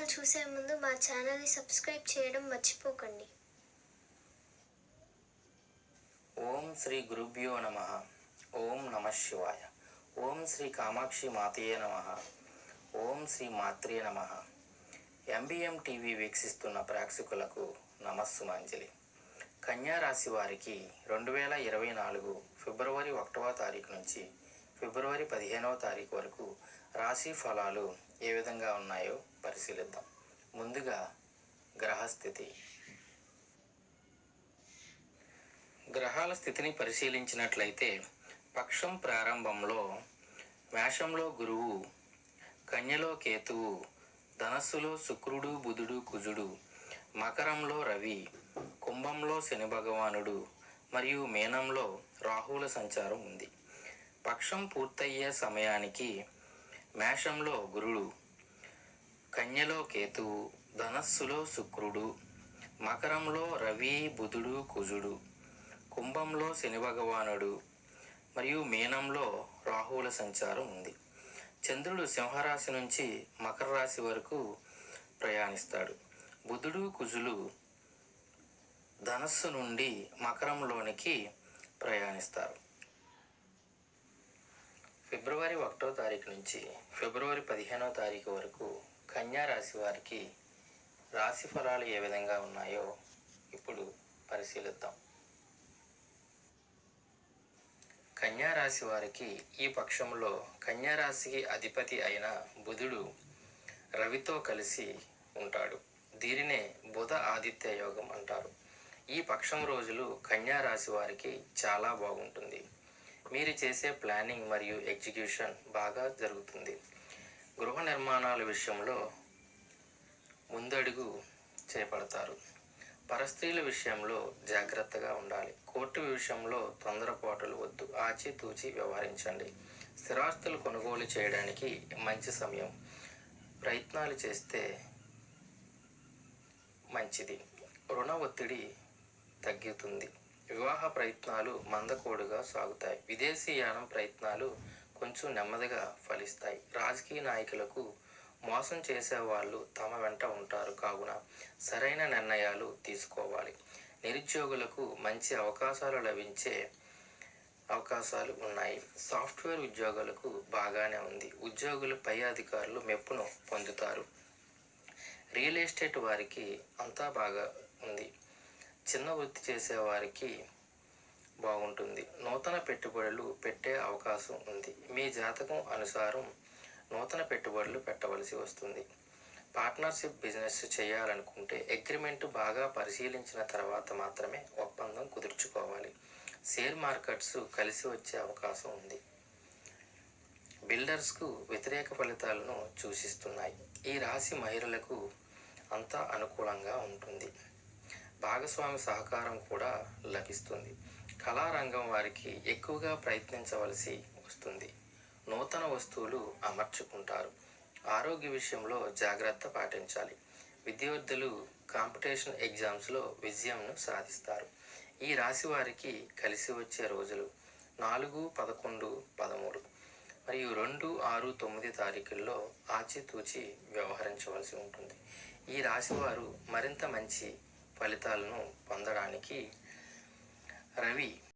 వీడియోలు చూసే ముందు మా ఛానల్ని సబ్స్క్రైబ్ చేయడం మర్చిపోకండి. ఓం శ్రీ గురుభ్యో నమః. ఓం నమః శివాయ. ఓం శ్రీ కామాక్షి మాతయే నమః. ఓం శ్రీ మాత్రే నమః. ఎంబీఎం టీవీ వీక్షిస్తున్న ప్రేక్షకులకు నమస్సుమాంజలి. కన్యా రాశి వారికి 2024 ఫిబ్రవరి 1వ తారీఖు నుంచి ఫిబ్రవరి 15వ తారీఖు వరకు రాశి ఫలాలు ఏ విధంగా ఉన్నాయో పరిశీలిద్దాం. ముందుగా గ్రహస్థితి. గ్రహాల స్థితిని పరిశీలించినట్లయితే పక్షం ప్రారంభంలో మేషంలో గురువు, కన్యలో కేతువు, ధనస్సులో శుక్రుడు, బుధుడు, కుజుడు, మకరంలో రవి, కుంభంలో శని భగవానుడు మరియు మీనంలో రాహువుల సంచారం ఉంది. పక్షం పూర్తయ్యే సమయానికి మేషంలో గురుడు, కన్యలో కేతువు, ధనస్సులో శుక్రుడు, మకరంలో రవి, బుధుడు, కుజుడు, కుంభంలో శని భగవానుడు మరియు మీనంలో రాహువుల సంచారం ఉంది. చంద్రుడు సింహరాశి నుంచి మకర రాశి వరకు ప్రయాణిస్తాడు. బుధుడు, కుజులు ధనస్సు నుండి మకరంలోనికి ప్రయాణిస్తారు. ఫిబ్రవరి 1వ తారీఖు నుంచి ఫిబ్రవరి 15వ తారీఖు వరకు కన్యా రాశి వారికి రాశి ఫలాలు ఏ విధంగా ఉన్నాయో ఇప్పుడు పరిశీలిద్దాం. కన్యా రాశి వారికి ఈ పక్షంలో కన్యా రాశికి అధిపతి అయిన బుధుడు రవితో కలిసి ఉంటాడు. దీనినే బుధ ఆదిత్య యోగం అంటారు. ఈ పక్షం రోజులు కన్యా రాశి వారికి చాలా బాగుంటుంది. మీరు చేసే ప్లానింగ్ మరియు ఎగ్జిక్యూషన్ బాగా జరుగుతుంది. గృహ నిర్మాణాల విషయంలో ముందడుగు చేపడతారు. పరస్త్రీల విషయంలో జాగ్రత్తగా ఉండాలి. కోర్టు విషయంలో తొందరపాటులు వద్దు, ఆచితూచి వ్యవహరించండి. స్థిరాస్తులు కొనుగోలు చేయడానికి మంచి సమయం. ప్రయత్నాలు చేస్తే మంచిది. రుణ ఒత్తిడి తగ్గుతుంది. వివాహ ప్రయత్నాలు మందకోడుగా సాగుతాయి. విదేశీయానం ప్రయత్నాలు కొంచెం నెమ్మదిగా ఫలిస్తాయి. రాజకీయ నాయకులకు మోసం చేసేవాళ్ళు తమ వెంట ఉంటారు కావున సరైన నిర్ణయాలు తీసుకోవాలి. నిరుద్యోగులకు మంచి అవకాశాలు లభించే అవకాశాలు ఉన్నాయి. సాఫ్ట్వేర్ ఉద్యోగులకు బాగానే ఉంది. ఉద్యోగులు పై అధికారులు మెప్పును పొందుతారు. రియల్ ఎస్టేట్ వారికి అంతా బాగా ఉంది. చిన్న వృత్తి చేసేవారికి బాగుంటుంది. నూతన పెట్టుబడులు పెట్టే అవకాశం ఉంది. మీ జాతకం అనుసారం నూతన పెట్టుబడులు పెట్టవలసి వస్తుంది. పార్ట్నర్షిప్ బిజినెస్ చేయాలనుకుంటే అగ్రిమెంట్ బాగా పరిశీలించిన తర్వాత మాత్రమే ఒప్పందం కుదుర్చుకోవాలి. షేర్ మార్కెట్స్ కలిసి వచ్చే అవకాశం ఉంది. బిల్డర్స్కు వ్యతిరేక ఫలితాలను సూచిస్తున్నాయి. ఈ రాశి మహిళలకు అంతా అనుకూలంగా ఉంటుంది. భాగస్వామి సహకారం కూడా లభిస్తుంది. కళారంగం వారికి ఎక్కువగా ప్రయత్నించవలసి వస్తుంది. నూతన వస్తువులు అమర్చుకుంటారు. ఆరోగ్య విషయంలో జాగ్రత్త పాటించాలి. విద్యార్థులు కాంపిటీషన్ ఎగ్జామ్స్లో విజయంను సాధిస్తారు. ఈ రాశి వారికి కలిసి వచ్చే రోజులు 4, 11, 13 మరియు 2, 6, 9 తారీఖుల్లో ఆచితూచి వ్యవహరించవలసి ఉంటుంది. ఈ రాశివారు మరింత మంచి ఫలితాలను పొందడానికి రవి